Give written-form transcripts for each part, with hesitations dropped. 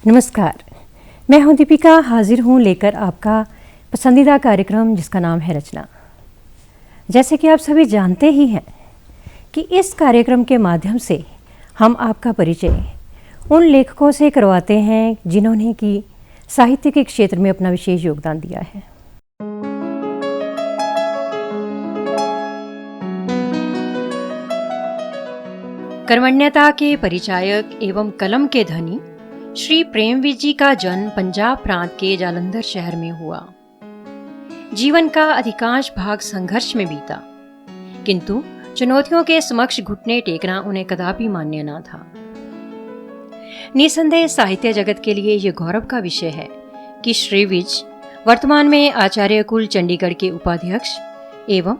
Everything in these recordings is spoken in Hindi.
नमस्कार, मैं हूं दीपिका, हाजिर हूं लेकर आपका पसंदीदा कार्यक्रम जिसका नाम है रचना। जैसे कि आप सभी जानते ही हैं कि इस कार्यक्रम के माध्यम से हम आपका परिचय उन लेखकों से करवाते हैं जिन्होंने कि साहित्य के क्षेत्र में अपना विशेष योगदान दिया है। कर्मण्यता के परिचायक एवं कलम के धनी श्री प्रेमवीर जी का जन्म पंजाब प्रांत के जालंधर शहर में हुआ। जीवन का अधिकांश भाग संघर्ष में बीता, किंतु चुनौतियों के समक्ष घुटने टेकना उन्हें कदापि मान्य न था। निसंदेह साहित्य जगत के लिए यह गौरव का विषय है कि श्री विज वर्तमान में आचार्य कुल चंडीगढ़ के उपाध्यक्ष एवं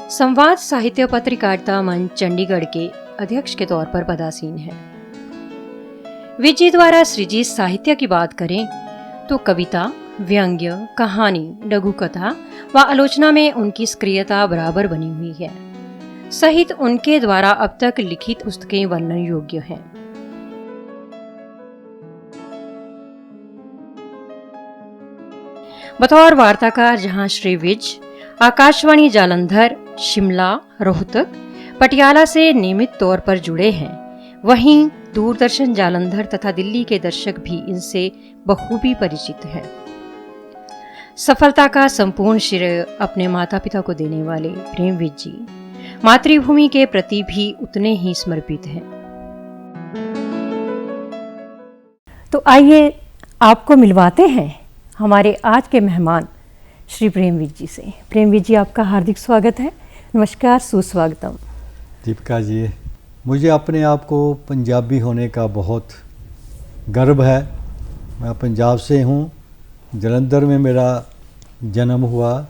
संवाद साहित्य पत्रकारिता मंच चंडीगढ़ के अध्यक्ष के तौर पर पदासीन है। विजय द्वारा सृजित साहित्य की बात करें तो कविता, व्यंग्य, कहानी, लघु कथा व आलोचना में उनकी सक्रियता बराबर बनी हुई है। सहित उनके द्वारा अब तक लिखित पुस्तकें वर्णन योग्य हैं। बतौर वार्ताकार जहां श्री विज आकाशवाणी जालंधर, शिमला, रोहतक, पटियाला से नियमित तौर पर जुड़े हैं, वहीं दूरदर्शन जालंधर तथा दिल्ली के दर्शक भी इनसे बखूबी परिचित हैं। सफलता का संपूर्ण श्रेय अपने माता पिता को देने वाले प्रेमवीर जी मातृभूमि के प्रति भी उतने ही समर्पित हैं। तो आइए आपको मिलवाते हैं हमारे आज के मेहमान श्री प्रेमवीर जी से। प्रेमवीर जी, आपका हार्दिक स्वागत है। नमस्कार, सुस्वागतम। दीपिका जी, मुझे अपने आप को पंजाबी होने का बहुत गर्व है। मैं पंजाब से हूँ, जालंधर में मेरा जन्म हुआ,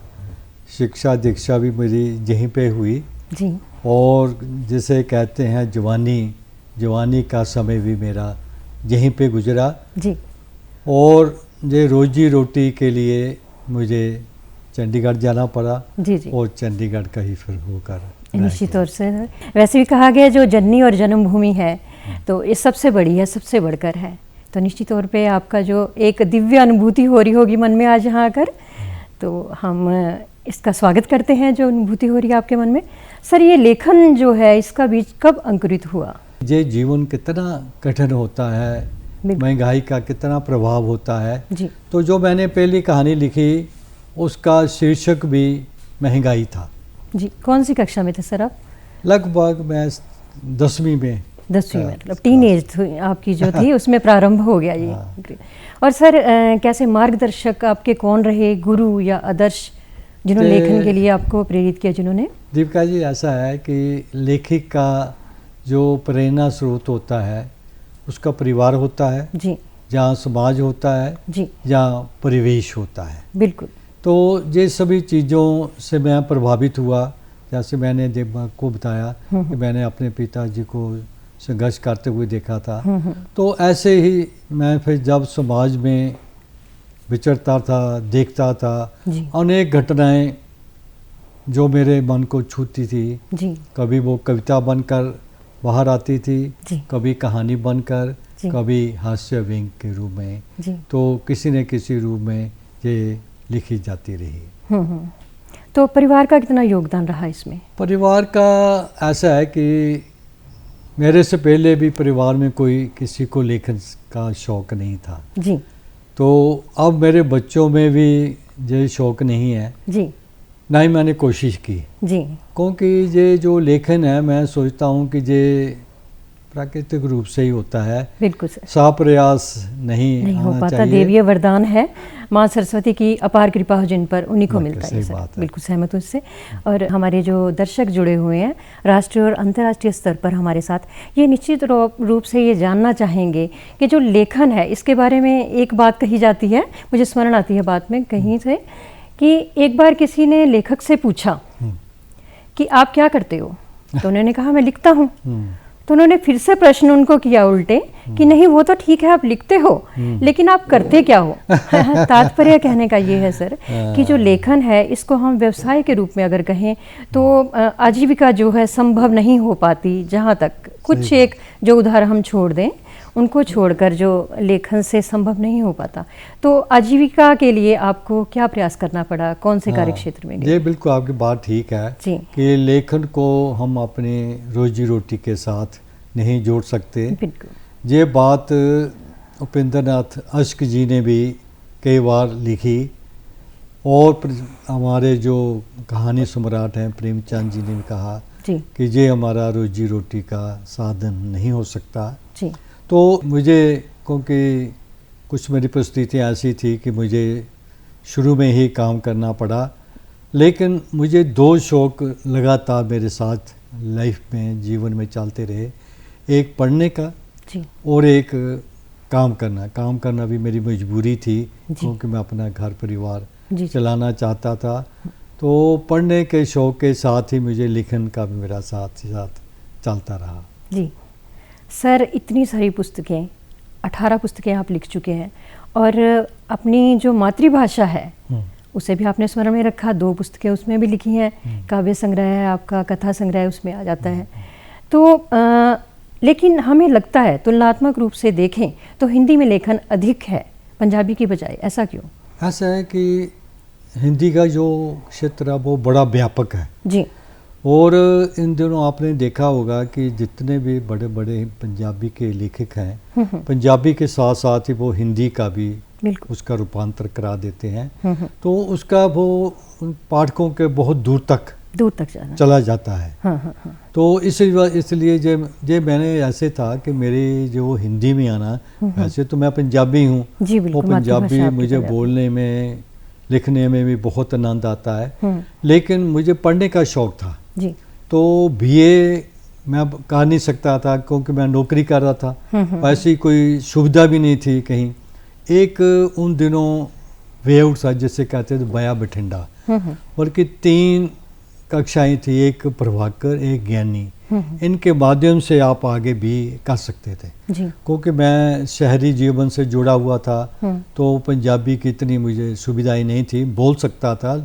शिक्षा दीक्षा भी मेरी यहीं पे हुई जी। और जिसे कहते हैं जवानी का समय भी मेरा यहीं पे गुजरा जी। और ये रोजी रोटी के लिए मुझे चंडीगढ़ जाना पड़ा जी जी। और चंडीगढ़ का ही फिर होकर निश्चित तौर से वैसे भी कहा गया जो जननी और जन्मभूमि है तो ये सबसे बड़ी है, सबसे बढ़कर है। तो निश्चित तौर पे आपका जो एक दिव्य अनुभूति हो रही होगी मन में आज यहाँ आकर, तो हम इसका स्वागत करते हैं जो अनुभूति हो रही है आपके मन में। सर, ये लेखन जो है इसका बीज कब अंकुरित हुआ? ये जीवन कितना कठिन होता है, महंगाई का कितना प्रभाव होता है जी। तो जो मैंने पहली कहानी लिखी उसका शीर्षक भी महंगाई था जी। कौन सी कक्षा में थे सर आप? लगभग मैं 10वीं में मतलब टीन एज आपकी जो थी उसमें प्रारंभ हो गया ये। हाँ। और सर कैसे मार्गदर्शक आपके कौन रहे, गुरु या आदर्श जिन्होंने लेखन के लिए आपको प्रेरित किया? जिन्होंने दीपिका जी, ऐसा है कि लेखक का जो प्रेरणा स्रोत होता है उसका परिवार होता है जी, जहाँ समाज होता है जी, जहाँ परिवेश होता है। बिल्कुल। तो ये सभी चीज़ों से मैं प्रभावित हुआ। जैसे मैंने को बताया कि मैंने अपने पिताजी को संघर्ष करते हुए देखा था, तो ऐसे ही मैं फिर जब समाज में विचरता था, देखता था, अनेक घटनाएं जो मेरे मन को छूती थी जी। कभी वो कविता बनकर बाहर आती थी, कभी कहानी बनकर, कभी हास्य व्यंग के रूप में, तो किसी न किसी रूप में ये लिखी जाती रही। तो परिवार का कितना योगदान रहा इसमें? परिवार का ऐसा है कि मेरे से पहले भी परिवार में कोई किसी को लेखन का शौक नहीं था जी। तो अब मेरे बच्चों में भी ये शौक नहीं है जी, ना ही मैंने कोशिश की जी। क्योंकि ये जो लेखन है मैं सोचता हूँ कि ये प्राकृतिक रूप से ही होता है। बिल्कुल सर, प्रयास नहीं हो आना पाता, चाहिए। देवीय वरदान है, माँ सरस्वती की अपार कृपा हो जिन पर उन्हीं को बिल्कुल मिलता है सही सर। बात है। बिल्कुल सहमत हूँ इससे। और हमारे जो दर्शक जुड़े हुए हैं राष्ट्रीय और अंतर्राष्ट्रीय स्तर पर हमारे साथ, ये निश्चित रूप से ये जानना चाहेंगे कि जो लेखन है इसके बारे में एक बात कही जाती है, मुझे स्मरण आती है बात में कहीं से, कि एक बार किसी ने लेखक से पूछा कि आप क्या करते हो, तो उन्होंने कहा मैं लिखता हूँ। तो उन्होंने फिर से प्रश्न उनको किया उल्टे कि नहीं वो तो ठीक है आप लिखते हो, लेकिन आप करते क्या हो। तात्पर्य कहने का ये है सर कि जो लेखन है इसको हम व्यवसाय के रूप में अगर कहें तो आजीविका जो है संभव नहीं हो पाती, जहाँ तक कुछ एक जो उदाहरण हम छोड़ दें उनको छोड़कर जो लेखन से संभव नहीं हो पाता। तो आजीविका के लिए आपको क्या प्रयास करना पड़ा, कौन से कार्य क्षेत्र में गए? ये बिल्कुल आपकी बात ठीक है जी। कि लेखन को हम अपने रोजी रोटी के साथ नहीं जोड़ सकते। बिल्कुल। ये बात उपेंद्रनाथ अश्क जी ने भी कई बार लिखी, और हमारे जो कहानी सम्राट हैं प्रेमचंद जी ने भी कहा जी। कि ये हमारा रोजी रोटी का साधन नहीं हो सकता। जी। तो मुझे, क्योंकि कुछ मेरी परिस्थितियाँ ऐसी थी कि मुझे शुरू में ही काम करना पड़ा, लेकिन मुझे दो शौक़ लगातार मेरे साथ लाइफ में, जीवन में चलते रहे। एक पढ़ने का जी। और एक काम करना। काम करना भी मेरी मजबूरी थी क्योंकि मैं अपना घर परिवार चलाना चाहता था। तो पढ़ने के शौक़ के साथ ही मुझे लिखन का भी मेरा साथ ही साथ चलता रहा। जी सर, इतनी सारी पुस्तकें, 18 पुस्तकें आप लिख चुके हैं, और अपनी जो मातृभाषा है उसे भी आपने स्मरण में रखा। 2 पुस्तकें उसमें भी लिखी हैं, काव्य संग्रह है आपका, कथा संग्रह उसमें आ जाता है। तो लेकिन हमें लगता है तुलनात्मक रूप से देखें तो हिंदी में लेखन अधिक है पंजाबी की बजाय, ऐसा क्यों? ऐसा है कि हिंदी का जो क्षेत्र है वो बड़ा व्यापक है जी। और इन दिनों आपने देखा होगा कि जितने भी बड़े बड़े पंजाबी के लेखक हैं, पंजाबी के साथ साथ ही वो हिंदी का भी उसका रूपांतर करा देते हैं। तो उसका वो पाठकों के बहुत दूर तक चला जाता है। तो इसलिए जे मैंने ऐसे था कि मेरे जो हिंदी में आना, वैसे तो मैं पंजाबी हूँ, वो पंजाबी मुझे बोलने में, लिखने में भी बहुत आनंद आता है, लेकिन मुझे पढ़ने का शौक़ था जी। तो बीए मैं कर नहीं सकता था क्योंकि मैं नौकरी कर रहा था। ऐसी कोई सुविधा भी नहीं थी कहीं। एक उन दिनों वे आउट था जिसे कहते थे बया बठिंडा, बल्कि 3 कक्षाएं थी, एक प्रभाकर, एक ज्ञानी। इनके माध्यम से आप आगे भी कर सकते थे क्योंकि मैं शहरी जीवन से जुड़ा हुआ था। तो पंजाबी की इतनी मुझे सुविधाएं नहीं थी। बोल सकता था,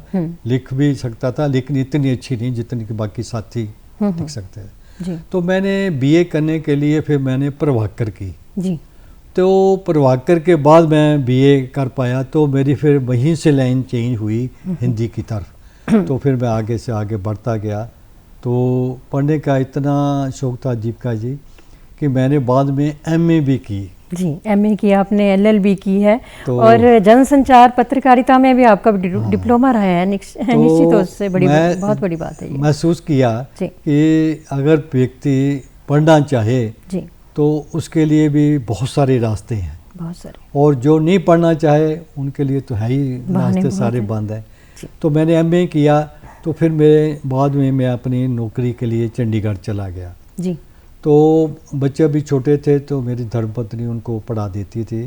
लिख भी सकता था, लेकिन इतनी अच्छी नहीं जितनी कि बाकी साथी लिख सकते थे। तो मैंने बीए करने के लिए फिर मैंने प्रभाकर की जी। तो प्रभाकर के बाद मैं बीए कर पाया, तो मेरी फिर वहीं से लाइन चेंज हुई हिंदी की तरफ। तो फिर मैं आगे से आगे बढ़ता गया। तो पढ़ने का इतना शौक़ था दीपिका जी कि मैंने बाद में एमए भी की जी। एमए की आपने, एलएलबी की है, तो और जनसंचार पत्रकारिता में भी आपका डिप्लोमा रहा है। निश्चित तो उससे बहुत बड़ी बात है ये। महसूस किया कि अगर व्यक्ति पढ़ना चाहे जी, तो उसके लिए भी बहुत सारे रास्ते हैं, बहुत सारे, और जो नहीं पढ़ना चाहे उनके लिए तो है ही रास्ते सारे बंद हैं। तो मैंने एमए किया, तो फिर मेरे बाद में मैं अपनी नौकरी के लिए चंडीगढ़ चला गया जी। तो बच्चे भी छोटे थे, तो मेरी धर्मपत्नी उनको पढ़ा देती थी।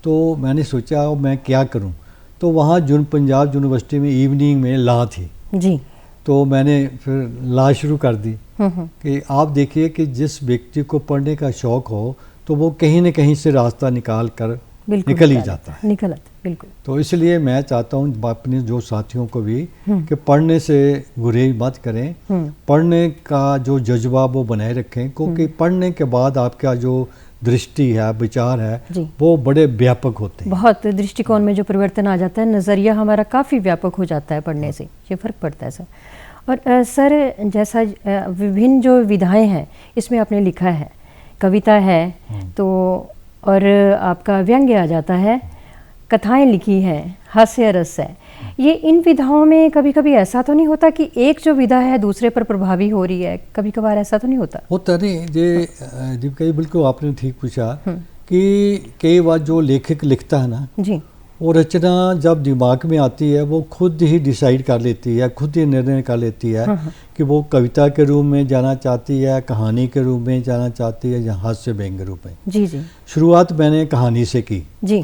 तो मैंने सोचा मैं क्या करूं। तो वहाँ पंजाब यूनिवर्सिटी में इवनिंग में लॉ थी जी। तो मैंने फिर लॉ शुरू कर दी कि आप देखिए कि जिस व्यक्ति को पढ़ने का शौक़ हो तो वो कहीं न कहीं से रास्ता निकाल कर निकल ही जाता है। बिल्कुल। तो इसलिए मैं चाहता हूँ अपने जो साथियों को भी कि पढ़ने से गुरेज मत करें, पढ़ने का जो जज्बा वो बनाए रखें, क्योंकि पढ़ने के बाद आपका जो दृष्टि है, विचार है, वो बड़े व्यापक होते हैं। बहुत दृष्टिकोण में जो परिवर्तन आ जाता है, नज़रिया हमारा काफ़ी व्यापक हो जाता है पढ़ने से, ये फ़र्क पड़ता है सर। और सर, जैसा विभिन्न जो विधाएं हैं इसमें आपने लिखा है, कविता है तो, और आपका व्यंग्य आ जाता है, कथाएं लिखी हैं, हास्य रस है, ये इन विधाओं में कभी कभी ऐसा तो नहीं होता कि एक जो विधा है दूसरे पर प्रभावी हो रही है, कभी कभार ऐसा तो नहीं होता? होता नहीं ये दीपिका जी, बिल्कुल आपने ठीक पूछा कि कई बार जो लेखक लिखता है ना जी, वो रचना जब दिमाग में आती है वो खुद ही डिसाइड कर लेती है, खुद ही निर्णय कर लेती है कि वो कविता के रूप में जाना चाहती है, कहानी के रूप में जाना चाहती है या हास्य व्यंग के रूप में। जी जी शुरुआत मैंने कहानी से की, जी,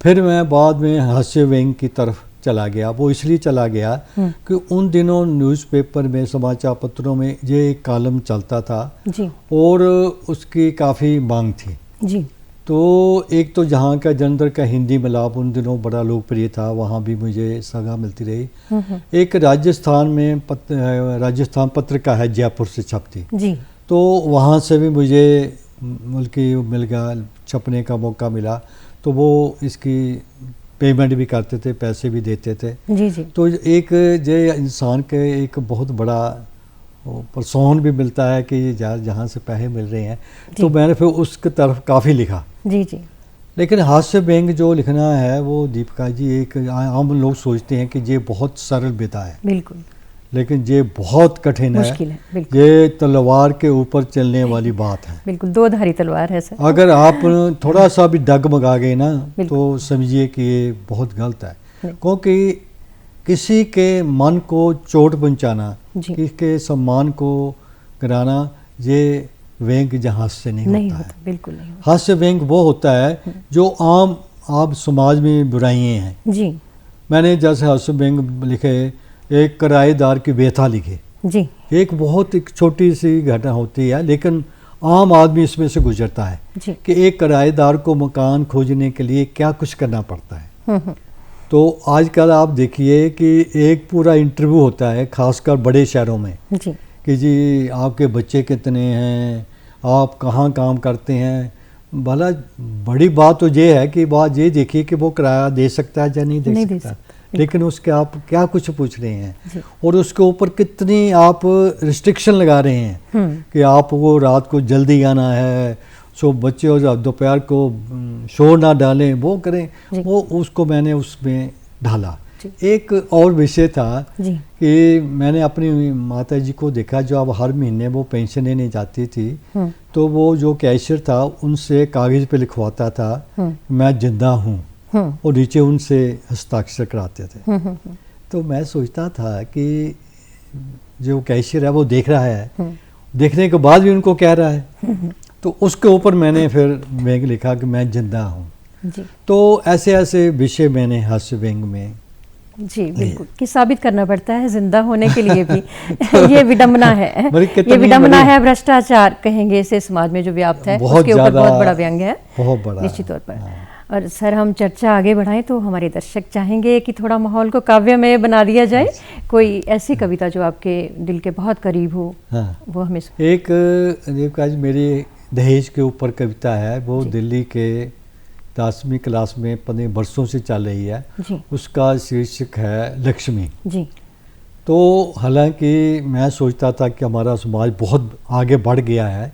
फिर मैं बाद में हास्य व्यंग की तरफ चला गया। वो इसलिए चला गया कि उन दिनों न्यूज़पेपर में, समाचार पत्रों में ये एक कॉलम चलता था जी और उसकी काफ़ी मांग थी। जी, तो एक तो जहाँ का जलंधर का हिंदी मिलाप उन दिनों बड़ा लोकप्रिय था, वहाँ भी मुझे सगा मिलती रही। एक राजस्थान में राजस्थान पत्रिका है, जयपुर से छपती, जी तो वहाँ से भी मुझे मुल्की मिल गया, छपने का मौका मिला। तो वो इसकी पेमेंट भी करते थे, पैसे भी देते थे। जी जी, तो एक जे इंसान के एक बहुत बड़ा प्रोत्साहन भी मिलता है कि जहाँ से पैसे मिल रहे हैं। तो मैंने फिर उसकी तरफ काफ़ी लिखा। जी जी, लेकिन हास्य व्यंग जो लिखना है वो दीपिका जी, एक आम लोग सोचते हैं कि ये बहुत सरल विधा है, बिल्कुल लेकिन ये बहुत कठिन मुश्किल है, बिल्कुल ये तलवार के ऊपर चलने वाली बात है। बिल्कुल, दो धारी तलवार है सर। अगर आप थोड़ा सा भी डगमगा गए ना तो समझिए कि ये बहुत गलत है, क्योंकि किसी के मन को चोट पहुंचाना, किसी के सम्मान को गिराना, ये व्यंग जहाज से नहीं होता है। बिल्कुल नहीं होता। हास्य व्यंग वो होता है जो आम आप समाज में बुराइयां हैं। जी मैंने जैसे हास्य व्यंग लिखे, एक किराएदार की व्यथा लिखी। जी, एक बहुत एक छोटी सी घटना होती है, लेकिन आम आदमी इसमें से गुजरता है जी, कि एक किराएदार को मकान खोजने के लिए क्या कुछ करना पड़ता है। तो आजकल आप देखिए कि एक पूरा इंटरव्यू होता है, खासकर बड़े शहरों में, जी कि जी आपके बच्चे कितने हैं, आप कहाँ काम करते हैं। भला बड़ी बात तो ये है कि बात ये देखिए कि वो किराया दे सकता है या नहीं दे सकता, लेकिन उसके आप क्या कुछ पूछ रहे हैं और उसके ऊपर कितनी आप रिस्ट्रिक्शन लगा रहे हैं कि आप वो रात को जल्दी आना है, सो बच्चे और दोपहर को शोर ना डालें, वो करें, वो उसको मैंने उसमें ढाला। एक और विषय था कि मैंने अपनी माता जी को देखा, जो अब हर महीने वो पेंशन लेने जाती थी, तो वो जो कैशियर था उनसे कागज़ पे लिखवाता था मैं जिंदा हूँ, और नीचे उनसे हस्ताक्षर कराते थे। तो मैं सोचता था कि जो कैशियर है वो देख रहा है, देखने के बाद भी उनको कह रहा है, तो उसके ऊपर मैंने फिर व्यंग लिखा कि मैं जिंदा हूँ। तो ऐसे ऐसे विषय मैंने हास्य व्यंग में जी बिल्कुल कि साबित करना पड़ता है जिंदा होने के लिए भी ये विडंबना है, ये विडंबना है, भ्रष्टाचार कहेंगे इसे समाज में जो व्याप्त है, उसके ऊपर बहुत बड़ा व्यंग है, बहुत बड़ा निश्चित तौर पर। और सर हम चर्चा आगे बढ़ाएं तो हमारे दर्शक चाहेंगे कि थोड़ा माहौल को काव्यमय बना दिया जाए। कोई ऐसी कविता जो आपके दिल के बहुत करीब हो, वो हमें एक देवकाज मेरी दहेज के ऊपर कविता है, वो दिल्ली के 10वीं क्लास में 15 वर्षों से चल रही है। उसका शीर्षक है लक्ष्मी जी। तो हालांकि मैं सोचता था कि हमारा समाज बहुत आगे बढ़ गया है,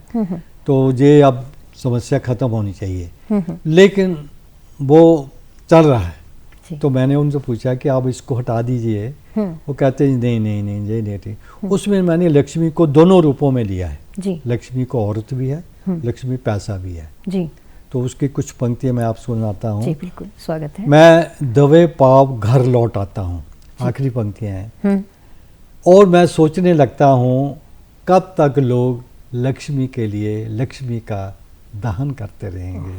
तो ये अब समस्या ख़त्म होनी चाहिए, लेकिन वो चल रहा है। तो मैंने उनसे पूछा कि आप इसको हटा दीजिए, वो कहते हैं नहीं नहीं नहीं ये नहीं ठीक। उसमें मैंने लक्ष्मी को दोनों रूपों में लिया है, लक्ष्मी को औरत भी है, लक्ष्मी पैसा भी है जी। तो उसकी कुछ पंक्तियां मैं आप सुनाता हूँ। जी बिल्कुल, स्वागत है। मैं दवे पाव घर लौट आता हूँ, आखिरी पंक्तियां हैं, और मैं सोचने लगता हूँ कब तक लोग लक्ष्मी के लिए लक्ष्मी का दहन करते रहेंगे,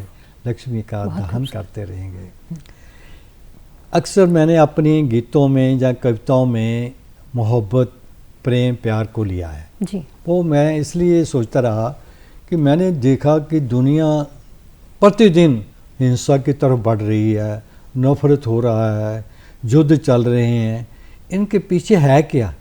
लक्ष्मी का दहन करते रहेंगे। अक्सर मैंने अपने गीतों में या कविताओं में मोहब्बत, प्रेम, प्यार को लिया है जी। वो मैं इसलिए सोचता रहा कि मैंने देखा कि दुनिया प्रतिदिन हिंसा की तरफ बढ़ रही है, नफरत हो रहा है, युद्ध चल रहे हैं। इनके पीछे है क्या?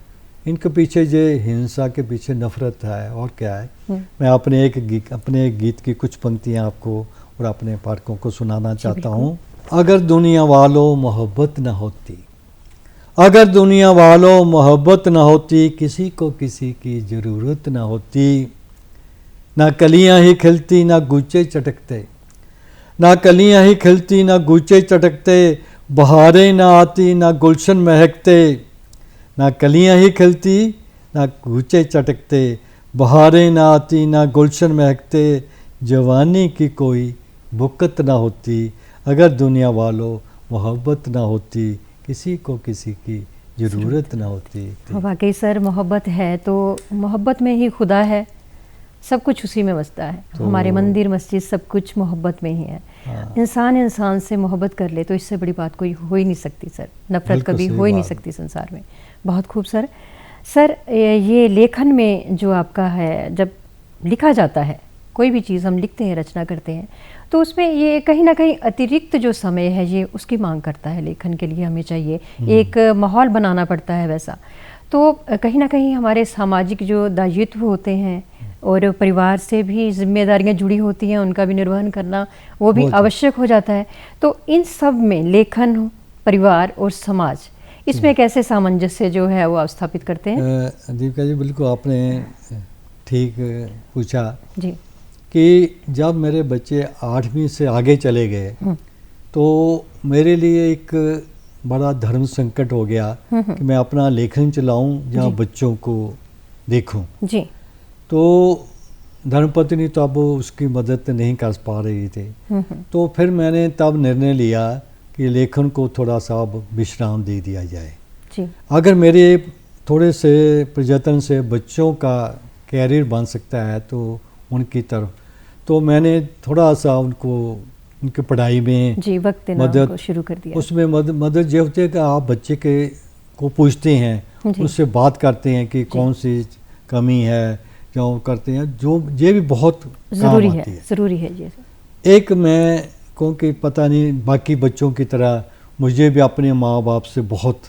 इनके पीछे जो हिंसा के पीछे नफरत है और क्या है। मैं अपने एक गीत की कुछ पंक्तियां आपको और अपने पाठकों को सुनाना चाहता हूँ। अगर दुनिया वालों मोहब्बत न होती, अगर दुनिया वालों मोहब्बत न होती, किसी को किसी की ज़रूरत न होती, ना कलियां ही खिलती ना गुच्छे चटकते, ना कलियां ही खिलती ना गुच्छे चटकते, बहारें ना आती ना गुलशन महकते, ना कलियां ही खिलती ना कूचे चटकते। बहारें ना आती ना गुलशन महकते, जवानी की कोई बुकत ना होती। अगर दुनिया वालों मोहब्बत ना होती, किसी को किसी की ज़रूरत ना होती। वाकई सर, मोहब्बत है तो मोहब्बत में ही खुदा है, सब कुछ उसी में बसता है। तो हमारे मंदिर मस्जिद सब कुछ मोहब्बत में ही है। हाँ। इंसान इंसान से मोहब्बत कर ले तो इससे बड़ी बात कोई हो ही नहीं सकती सर। नफरत बिल्कुल कभी सही हो ही नहीं बात। सकती संसार में। बहुत खूब सर। सर ये लेखन में जो आपका है, जब लिखा जाता है कोई भी चीज़ हम लिखते हैं, रचना करते हैं, तो उसमें ये कहीं ना कहीं अतिरिक्त जो समय है ये उसकी मांग करता है। लेखन के लिए हमें चाहिए एक माहौल बनाना पड़ता है वैसा। तो कहीं ना कहीं हमारे सामाजिक जो दायित्व होते हैं और परिवार से भी जिम्मेदारियां जुड़ी होती हैं, उनका भी निर्वहन करना वो भी आवश्यक हो जाता है। तो इन सब में लेखन, परिवार और समाज, इसमें कैसे सामंजस्य जो है वो आप स्थापित करते हैं? दीपिका जी, बिल्कुल आपने ठीक पूछा जी कि जब मेरे बच्चे 8वीं से आगे चले गए तो मेरे लिए एक बड़ा धर्म संकट हो गया कि मैं अपना लेखन चलाऊं जहाँ बच्चों को देखूं। जी। तो धर्मपत्नी तो अब उसकी मदद नहीं कर पा रही थी। तो फिर मैंने तब निर्णय लिया कि लेखन को थोड़ा सा अब विश्राम दे दिया जाए। जी। अगर मेरे थोड़े से प्रयत्न से बच्चों का कैरियर बन सकता है तो उनकी तरफ, तो मैंने थोड़ा सा उनको उनकी पढ़ाई में जी वक्त देना मदद शुरू कर दिया। उसमें मदद ये होती है कि आप बच्चे को पूछते हैं, उससे बात करते हैं कि कौन सी कमी है, क्या करते हैं, जो ये भी बहुत ज़रूरी काम है, आती है। ज़रूरी है ये। एक मैं कहूँ कि पता नहीं बाकी बच्चों की तरह मुझे भी अपने माँ बाप से बहुत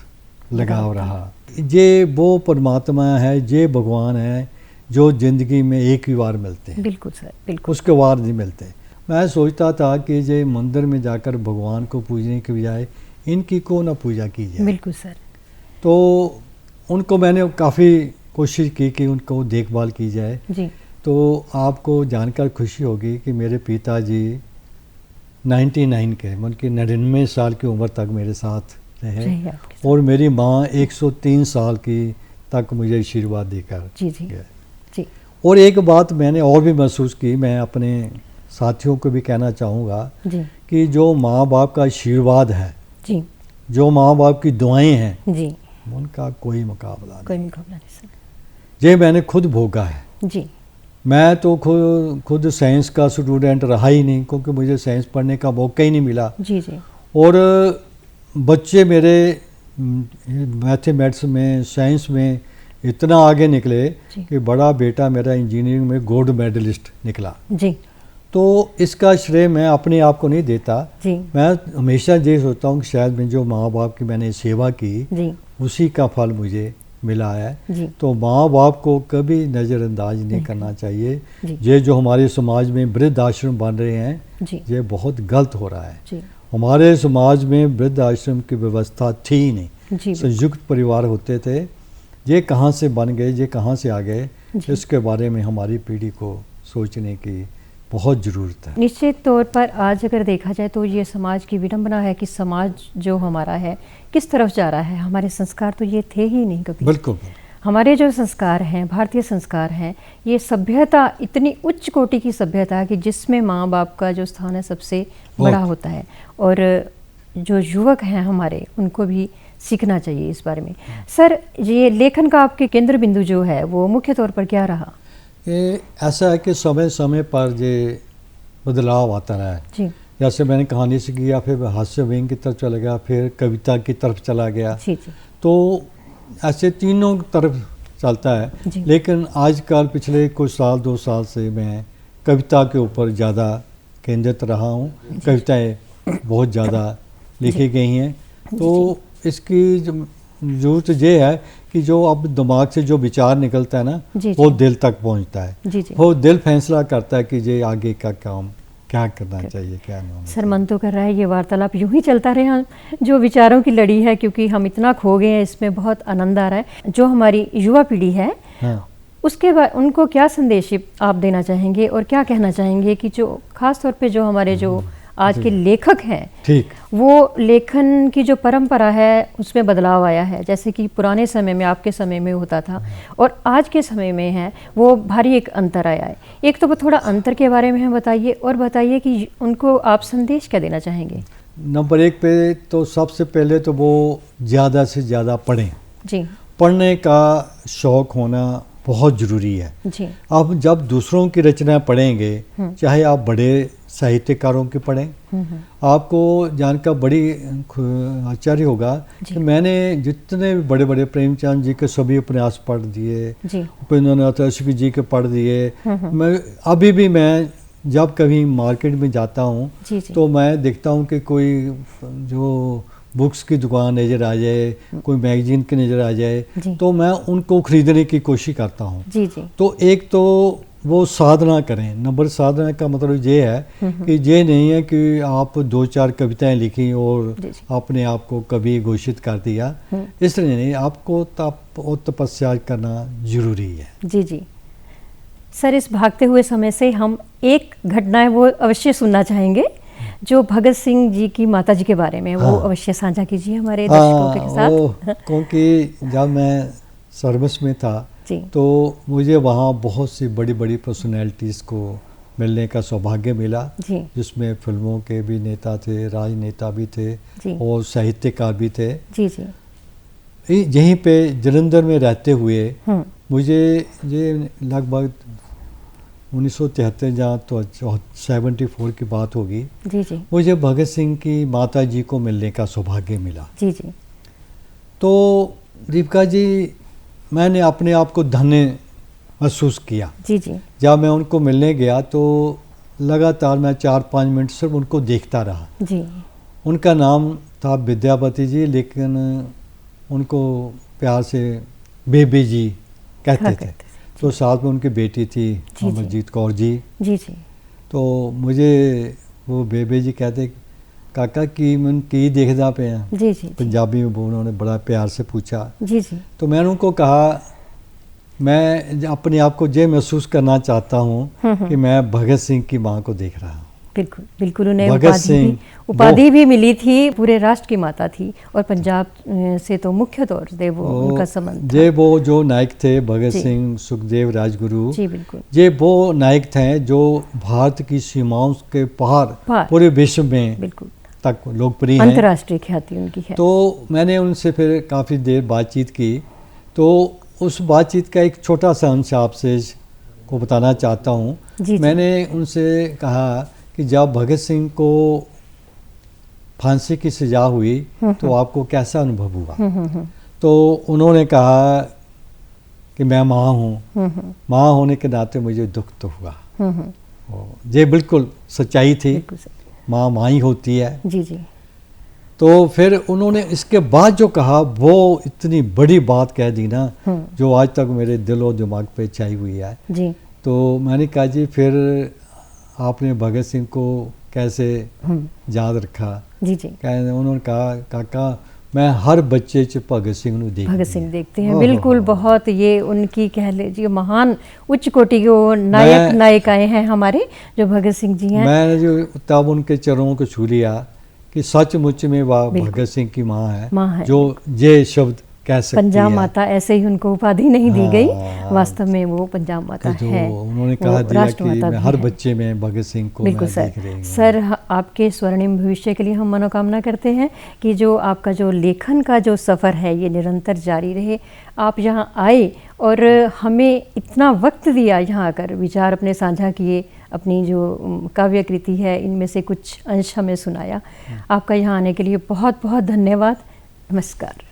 लगाव रहा। ये वो परमात्मा है, ये भगवान है जो ज़िंदगी में एक ही बार मिलते हैं। बिल्कुल सर, बिल्कुल। उसके बाद नहीं मिलते। मैं सोचता था कि ये मंदिर में जाकर भगवान को पूजने के बजाय इनकी को ना पूजा की जाए। बिल्कुल सर। तो उनको मैंने काफ़ी कोशिश की कि उनको देखभाल की जाए। जी। तो आपको जानकर खुशी होगी कि मेरे पिताजी 99 के, उनकी 99 साल की उम्र तक मेरे साथ रहे और मेरी माँ 103 साल की तक मुझे आशीर्वाद देकर। जी जी जी। और एक बात मैंने और भी महसूस की, मैं अपने साथियों को भी कहना चाहूँगा कि जो माँ बाप का आशीर्वाद है, जी, जो माँ बाप की दुआएं हैं, जी, उनका कोई मुकाबला नहीं सर। ये मैंने खुद भोगा है। जी। मैं तो खुद साइंस का स्टूडेंट रहा ही नहीं, क्योंकि मुझे साइंस पढ़ने का मौका ही नहीं मिला। जी जी। और बच्चे मेरे मैथमेटिक्स में, साइंस में इतना आगे निकले कि बड़ा बेटा मेरा इंजीनियरिंग में गोल्ड मेडलिस्ट निकला। जी। तो इसका श्रेय मैं अपने आप को नहीं देता। जी। मैं हमेशा ये सोचता हूँ कि शायद मैं जो माँ बाप की मैंने सेवा की, जी, उसी का फल मुझे मिला है। जी। तो माँ बाप को कभी नज़रअंदाज नहीं करना चाहिए। ये जो हमारे समाज में वृद्ध आश्रम बन रहे हैं, जी, ये बहुत गलत हो रहा है। जी। हमारे समाज में वृद्ध आश्रम की व्यवस्था थी ही नहीं, संयुक्त परिवार होते थे। ये कहाँ से बन गए, ये कहाँ से आ गए, इसके बारे में हमारी पीढ़ी को सोचने की बहुत ज़रूरत है। निश्चित तौर पर आज अगर देखा जाए तो ये समाज की विडंबना है कि समाज जो हमारा है किस तरफ जा रहा है। हमारे संस्कार तो ये थे ही नहीं कभी। बिल्कुल। हमारे जो संस्कार हैं, भारतीय संस्कार हैं, ये सभ्यता इतनी उच्च कोटि की सभ्यता है कि जिसमें माँ बाप का जो स्थान है सबसे बड़ा होता है। और जो युवक हैं हमारे, उनको भी सीखना चाहिए इस बारे में। सर, ये लेखन का आपके केंद्र बिंदु जो है वो मुख्य तौर पर क्या रहा? ये ऐसा है कि समय समय पर ये बदलाव आता रहा है। जी। जैसे मैंने कहानी से किया, फिर हास्य व्यंग की तरफ चला गया, फिर कविता की तरफ चला गया। जी जी। तो ऐसे तीनों तरफ चलता है। लेकिन आजकल पिछले कुछ साल 2 साल से मैं कविता के ऊपर ज़्यादा केंद्रित रहा हूँ। कविताएं बहुत ज़्यादा लिखी गई हैं। तो इसकी जरूरत ये है कि जो अब दिमाग से जो विचार निकलता है ना, वो दिल तक पहुंचता है। जी जी। वो दिल फैसला करता है कि ये आगे का काम क्या करना चाहिए, क्या नहीं। सर, मन तो कर रहा है ये वार्तालाप यूं ही चलता रहे, जो विचारों की लड़ी है, क्योंकि हम इतना खो गए हैं इसमें, बहुत आनंद आ रहा है। जो हमारी युवा पीढ़ी है, हाँ, उसके बाद उनको क्या संदेश आप देना चाहेंगे और क्या कहना चाहेंगे कि जो खास तौर पे जो हमारे जो आज के लेखक हैं, ठीक, वो लेखन की जो परंपरा है उसमें बदलाव आया है। जैसे कि पुराने समय में, आपके समय में होता था और आज के समय में है, वो भारी एक अंतर आया है। एक तो वो थोड़ा अंतर के बारे में हमें बताइए और बताइए कि उनको आप संदेश क्या देना चाहेंगे। नंबर एक पे तो सबसे पहले तो वो ज़्यादा से ज़्यादा पढ़ें। जी पढ़ने का शौक़ होना बहुत ज़रूरी है। जी। आप जब दूसरों की रचना पढ़ेंगे, चाहे आप बड़े साहित्यकारों की पढ़ें, आपको जानकर बड़ी आश्चर्य होगा कि मैंने जितने भी बड़े बड़े प्रेमचंद जी के सभी उपन्यास पढ़ दिए, उपेंद्रनाथ अश्विनी जी के पढ़ दिए। मैं अभी भी मैं जब कभी मार्केट में जाता हूँ तो मैं देखता हूँ कि कोई जो बुक्स की दुकान नज़र आ जाए, कोई मैगजीन की नज़र आ जाए, तो मैं उनको खरीदने की कोशिश करता हूँ। तो एक तो वो साधना करें। नंबर साधना का मतलब ये है कि ये नहीं है कि आप 2-4 कविताएं लिखी और अपने आप को कवि घोषित कर दिया, इस तरह नहीं। आपको तप और तपस्या करना जरूरी है। जी जी सर, इस भागते हुए समय से हम एक घटना है वो अवश्य सुनना चाहेंगे, जो भगत सिंह जी की माता जी के बारे में। वो अवश्य साझा कीजिए हमारे दर्शकों के साथ। क्योंकि जब मैं सर्विस में था तो मुझे वहाँ बहुत सी बड़ी बड़ी पर्सनैलिटीज़ को मिलने का सौभाग्य मिला, जिसमें फिल्मों के भी नेता थे, राजनेता भी थे और साहित्यकार भी थे। जी जी। यहीं पे जलंधर में रहते हुए मुझे ये लगभग 1973 जहाँ तो 74 की बात होगी, मुझे भगत सिंह की माता जी को मिलने का सौभाग्य मिला। जी जी। तो दीपिका जी, मैंने अपने आप को धन्य महसूस किया। जी जी। जब मैं उनको मिलने गया तो लगातार मैं 4-5 मिनट सिर्फ उनको देखता रहा। जी। उनका नाम था विद्यापति जी, लेकिन उनको प्यार से बेबी जी कहते थे। तो साथ में उनकी बेटी थी अमरजीत कौर जी। जी जी। तो मुझे वो बेबी जी कहते, काका की मन की देखदा पे हैं। जी जी। पंजाबी में उन्होंने बड़ा प्यार से पूछा। जी जी। तो मैंने उनको कहा, मैं अपने आप को ये महसूस करना चाहता हूँ कि मैं भगत सिंह की माँ को देख रहा हूँ। बिल्कुल बिल्कुल। उन्हें उपाधि भी मिली थी, पूरे राष्ट्र की माता थी और पंजाब से तो मुख्य तौर से वो उनका संबंध था। ये वो जो नायक थे भगत सिंह, सुखदेव, राजगुरु, जी बिल्कुल, ये वो नायक थे जो भारत की सीमाओं के पार पूरे विश्व में बिल्कुल तक लोकप्रिय हैं, अंतर्राष्ट्रीय ख्याति उनकी है। तो मैंने उनसे फिर काफ़ी देर बातचीत की। तो उस बातचीत का एक छोटा सा अंश आपसे को बताना चाहता हूँ। मैंने उनसे कहा कि जब भगत सिंह को फांसी की सजा हुई तो आपको कैसा अनुभव हुआ? तो उन्होंने कहा कि मैं माँ हूँ, माँ होने के नाते मुझे दुख तो हुआ। ये बिल्कुल सच्चाई थी, माँ माँ ही होती है। जी जी। तो फिर उन्होंने इसके बाद जो कहा वो इतनी बड़ी बात कह दी ना, जो आज तक मेरे दिल और दिमाग पे छाई हुई है। जी। तो मैंने कहा, जी फिर आपने भगत सिंह को कैसे याद रखा? जी जी। उन्होंने कहा, काका मैं हर बच्चे च भगत सिंह नूं देखती, भगत सिंह देखते हैं। बिल्कुल, बहुत ये उनकी कह लीजिए महान उच्च कोटि के वो नायक नायिकाएं हैं हमारे, जो भगत सिंह जी हैं। मैं जो तब उनके चरणों को छू लिया कि सचमुच में वह भगत सिंह की माँ है, जो ये शब्द कह सकती है। पंजाब माता, ऐसे ही उनको उपाधि नहीं दी गई, वास्तव में वो पंजाब माता है। उन्होंने कहा दिया कि मैं हर बच्चे में भगत सिंह को मैं देख रही हूँ। सर, आपके स्वर्णिम भविष्य के लिए हम मनोकामना करते हैं कि जो आपका जो लेखन का जो सफ़र है ये निरंतर जारी रहे। आप यहाँ आए और हमें इतना वक्त दिया, यहाँ आकर विचार अपने साझा किए, अपनी जो काव्य कृति है इनमें से कुछ अंश हमें सुनाया। आपका यहाँ आने के लिए बहुत बहुत धन्यवाद। नमस्कार।